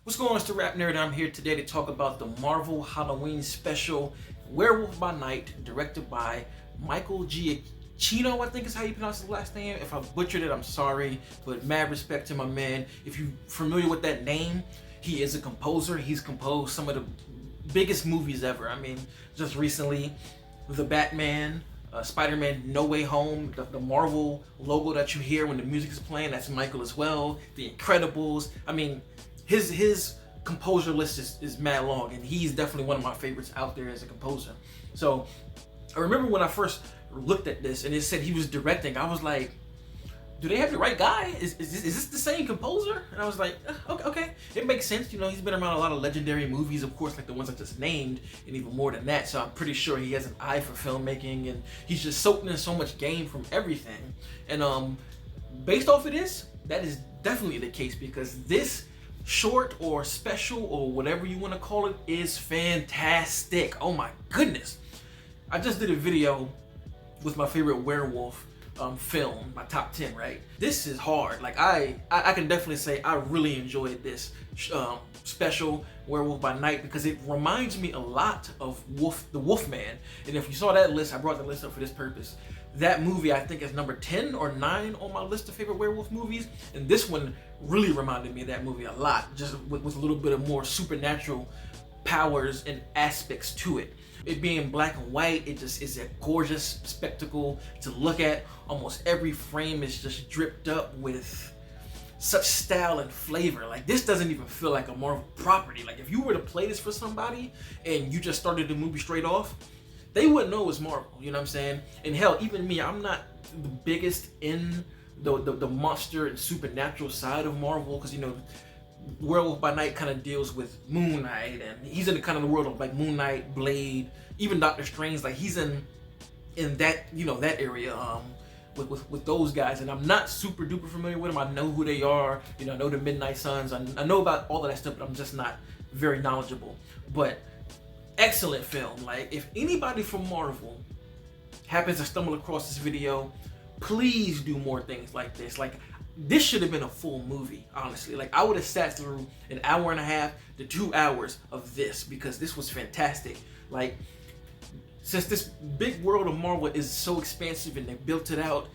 What's going on, Mr. RapNerd? I'm here today to talk about the Marvel Halloween special, Werewolf by Night, directed by Michael Giacchino, I think is how you pronounce his last name. If I butchered it, I'm sorry, but mad respect to my man. If you're familiar with that name, he is a composer. He's composed some of the biggest movies ever. I mean, just recently, The Batman, Spider-Man No Way Home, the Marvel logo that you hear when the music is playing, that's Michael as well. The Incredibles. I mean, his composer list is mad long, and he's definitely one of my favorites out there as a composer. So I remember when I first looked at this and it said he was directing, I was like, do they have the right guy? Is this the same composer? And I was like, okay, it makes sense. You know, he's been around a lot of legendary movies, of course, like the ones I just named, and even more than that. So I'm pretty sure he has an eye for filmmaking, and he's just soaking in so much game from everything. And based off of this, that is definitely the case, because this short or special or whatever you want to call it is fantastic. Oh my goodness. I just did a video with my favorite werewolf film, my top 10, right? This is hard. Like I can definitely say I really enjoyed this special Werewolf by Night, because it reminds me a lot of the Wolfman. And if you saw that list, I brought the list up for this purpose. That movie I think is number 10 or 9 on my list of favorite werewolf movies, and this one really reminded me of that movie a lot, just with a little bit of more supernatural powers and aspects to it. It being black and white, it just is a gorgeous spectacle to look at. Almost every frame is just dripped up with such style and flavor. Like, this doesn't even feel like a Marvel property. Like, if you were to play this for somebody and you just started the movie straight off, they wouldn't know it's Marvel, you know what I'm saying? And hell, even me, I'm not the biggest in the monster and supernatural side of Marvel, because, you know, Werewolf by Night kind of deals with Moon Knight, and he's in the kind of the world of like Moon Knight, Blade, even Doctor Strange. Like, he's in that, you know, that area with those guys, and I'm not super duper familiar with them. I know who they are, you know, I know the Midnight Suns, I know about all of that stuff, but I'm just not very knowledgeable. But excellent film. Like, if anybody from Marvel happens to stumble across this video, please do more things like this. Like, this should have been a full movie, honestly. Like, I would have sat through an hour and a half to 2 hours of this, because this was fantastic. Like, since this big world of Marvel is so expansive and they built it out,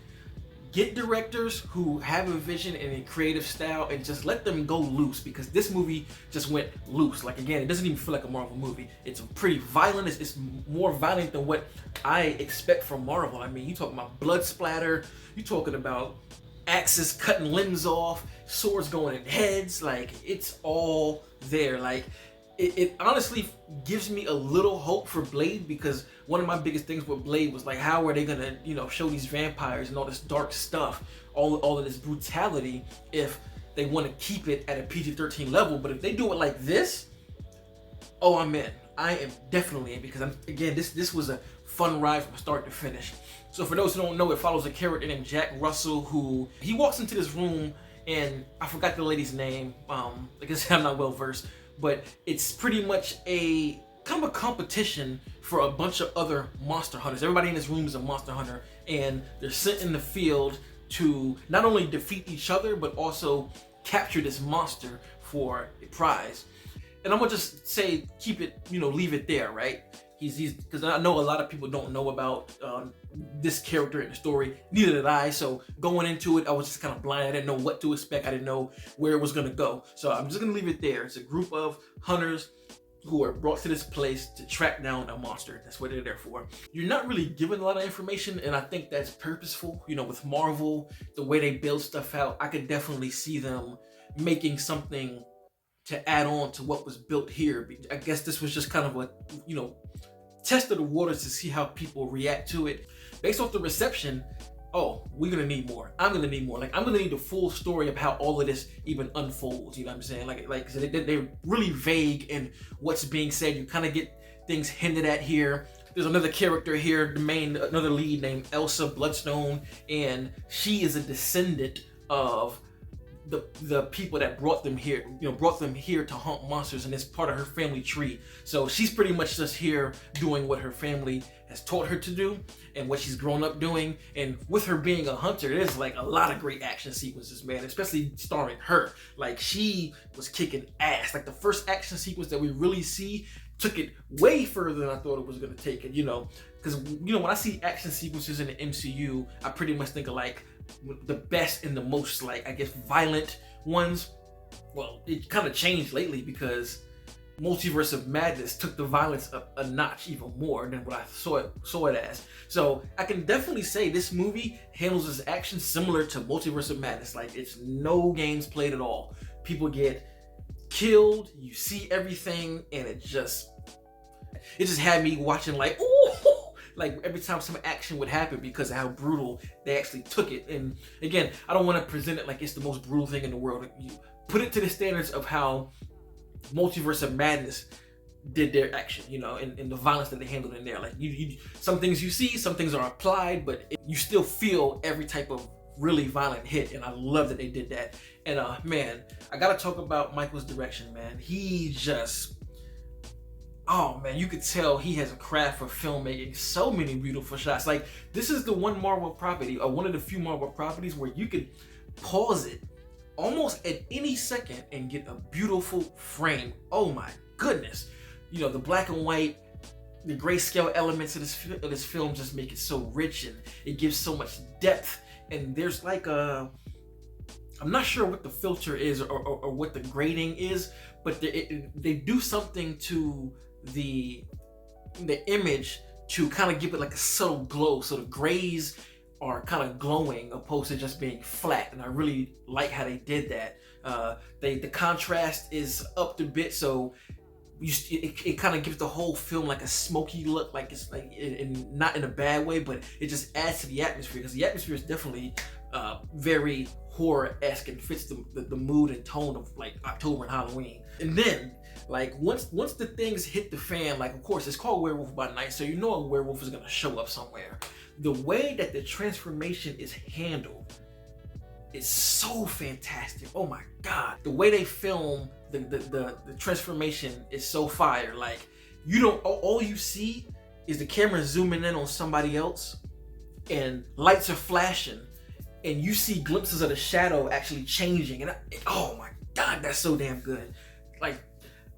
get directors who have a vision and a creative style and just let them go loose, because this movie just went loose. Like, again, it doesn't even feel like a Marvel movie. It's pretty violent. It's more violent than what I expect from Marvel. I mean, you talking about blood splatter, you talking about axes cutting limbs off, swords going in heads. Like, it's all there. Like, it honestly gives me a little hope for Blade, because one of my biggest things with Blade was like, how are they gonna, you know, show these vampires and all this dark stuff, all of this brutality, if they want to keep it at a PG-13 level? But if they do it like this, oh, I'm in. I am definitely in, because again, this was a fun ride from start to finish. So for those who don't know, it follows a character named Jack Russell, who he walks into this room, and I forgot the lady's name. Like I said, I'm not well versed, but it's pretty much a kind of a competition for a bunch of other monster hunters. Everybody in this room is a monster hunter, and they're sent in the field to not only defeat each other, but also capture this monster for a prize. And I'm gonna just say, keep it, you know, leave it there, right? He's because I know a lot of people don't know about this character in the story. Neither did I. So going into it, I was just kind of blind. I didn't know what to expect. I didn't know where it was gonna go. So I'm just gonna leave it there. It's a group of hunters who are brought to this place to track down a monster. That's what they're there for. You're not really given a lot of information, and I think that's purposeful. You know, with Marvel, the way they build stuff out, I could definitely see them making something to add on to what was built here. I guess this was just kind of a, you know, test of the waters to see how people react to it. Based off the reception, oh, we're gonna need more. I'm gonna need more. Like, I'm gonna need the full story of how all of this even unfolds. You know what I'm saying? Like they're really vague in what's being said. You kind of get things hinted at here. There's another character here, another lead named Elsa Bloodstone, and she is a descendant of the people that brought them here, brought them here to hunt monsters, and it's part of her family tree. So she's pretty much just here doing what her family has taught her to do and what she's grown up doing. And with her being a hunter, there's like a lot of great action sequences, man, especially starring her. Like, she was kicking ass. Like, the first action sequence that we really see took it way further than I thought it was going to take it, because when I see action sequences in the MCU, I pretty much think of like the best and the most, like, I guess, violent ones. Well, it kind of changed lately because Multiverse of Madness took the violence up a notch even more than what I saw it as. So I can definitely say this movie handles its action similar to Multiverse of Madness. Like, it's no games played at all. People get killed, you see everything, and it just had me watching like, ooh, like every time some action would happen because of how brutal they actually took it. And again, I don't want to present it like it's the most brutal thing in the world. You put it to the standards of how Multiverse of Madness did their action, and the violence that they handled in there. Like, you some things you see, some things are applied, but you still feel every type of really violent hit, and I love that they did that. And man, I gotta talk about Michael's direction, man. He just, oh man, you could tell he has a craft for filmmaking. So many beautiful shots. Like, this is the one Marvel property, or one of the few Marvel properties, where you could pause it almost at any second and get a beautiful frame. Oh my goodness. The black and white, the grayscale elements of this film just make it so rich, and it gives so much depth. And there's like I'm not sure what the filter is or what the grading is, but they do something to the image to kind of give it like a subtle glow. So the grays are kind of glowing opposed to just being flat, and I really like how they did that. The contrast is upped a bit, so it kind of gives the whole film like a smoky look, like it's like not in a bad way, but it just adds to the atmosphere, because the atmosphere is definitely very horror-esque and fits the mood and tone of like October and Halloween. And then like once the things hit the fan, like, of course it's called Werewolf by Night, so you know a werewolf is gonna show up somewhere. The way that the transformation is handled is so fantastic. Oh my god, the way they film the transformation is so fire. Like, all you see is the camera zooming in on somebody else, and lights are flashing, and you see glimpses of the shadow actually changing, and oh my god, that's so damn good. Like,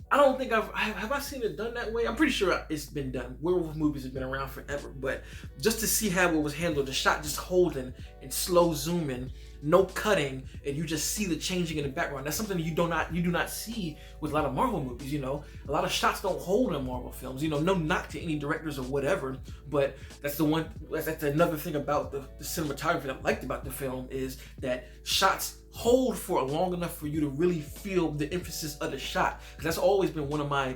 I don't think have I seen it done that way? I'm pretty sure it's been done. Werewolf movies have been around forever, but just to see how it was handled, the shot just holding and slow zooming, no cutting, and you just see the changing in the background. That's something you do not see with a lot of Marvel movies. A lot of shots don't hold in Marvel films. No knock to any directors or whatever, but that's another thing about the cinematography that I liked about the film, is that shots hold for long enough for you to really feel the emphasis of the shot. Because that's always been one of my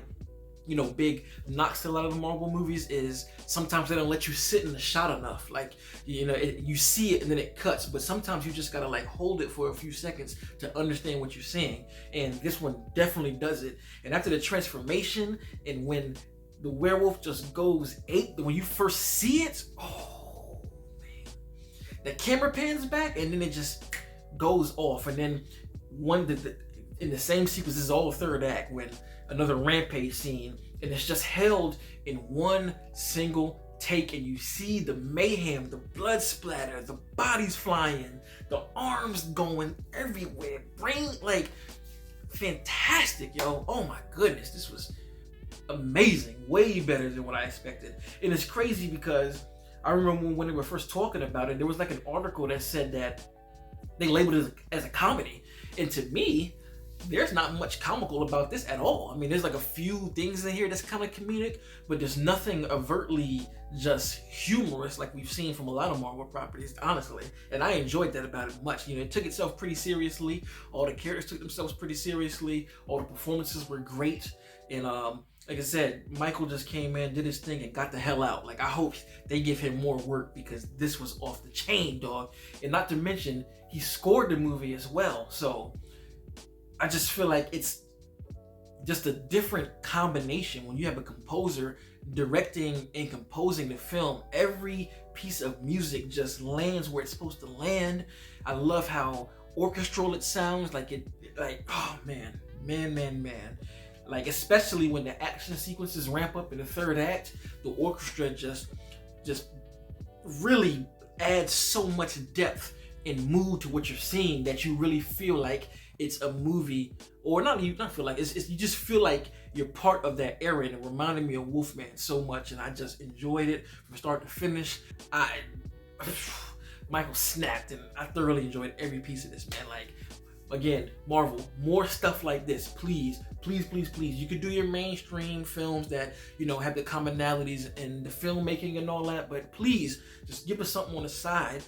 big knocks to a lot of the Marvel movies, is sometimes they don't let you sit in the shot enough. Like, you see it and then it cuts, but sometimes you just gotta like hold it for a few seconds to understand what you're seeing. And this one definitely does it. And after the transformation, and when the werewolf just goes ape, when you first see it, oh man, the camera pans back and then it just goes off. And then in the same sequence, this is all third act, when another rampage scene, and it's just held in one single take, and you see the mayhem, the blood splatter, the bodies flying, the arms going everywhere, brain, like, fantastic, yo. Oh my goodness, this was amazing, way better than what I expected. And it's crazy because I remember when they were first talking about it, there was like an article that said that they labeled it as a comedy, and to me, there's not much comical about this at all. I mean, there's like a few things in here that's kind of comedic, but there's nothing overtly just humorous like we've seen from a lot of Marvel properties, honestly. And I enjoyed that about it much. It took itself pretty seriously. All the characters took themselves pretty seriously. All the performances were great. And like I said, Michael just came in, did his thing, and got the hell out. Like, I hope they give him more work, because this was off the chain, dog. And not to mention, he scored the movie as well. So I just feel like it's just a different combination when you have a composer directing and composing the film. Every piece of music just lands where it's supposed to land. I love how orchestral it sounds. Like oh man. Like especially when the action sequences ramp up in the third act, the orchestra just really adds so much depth and mood to what you're seeing that you really feel like it's a movie, or not feel like it's you just feel like you're part of that era. And it reminded me of Wolfman so much, and I just enjoyed it from start to finish. Michael snapped, and I thoroughly enjoyed every piece of this, man. Like, again, Marvel, more stuff like this, please. You could do your mainstream films that, you know, have the commonalities and the filmmaking and all that, but please just give us something on the side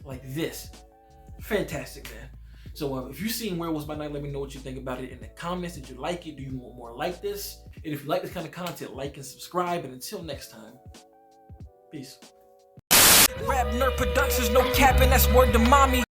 like this. Fantastic, man. So if you've seen Werewolves by Night, let me know what you think about it in the comments. Did you like it? Do you want more like this? And if you like this kind of content, like and subscribe. And until next time, peace. RapNerd Productions, no capping, that's word to mommy.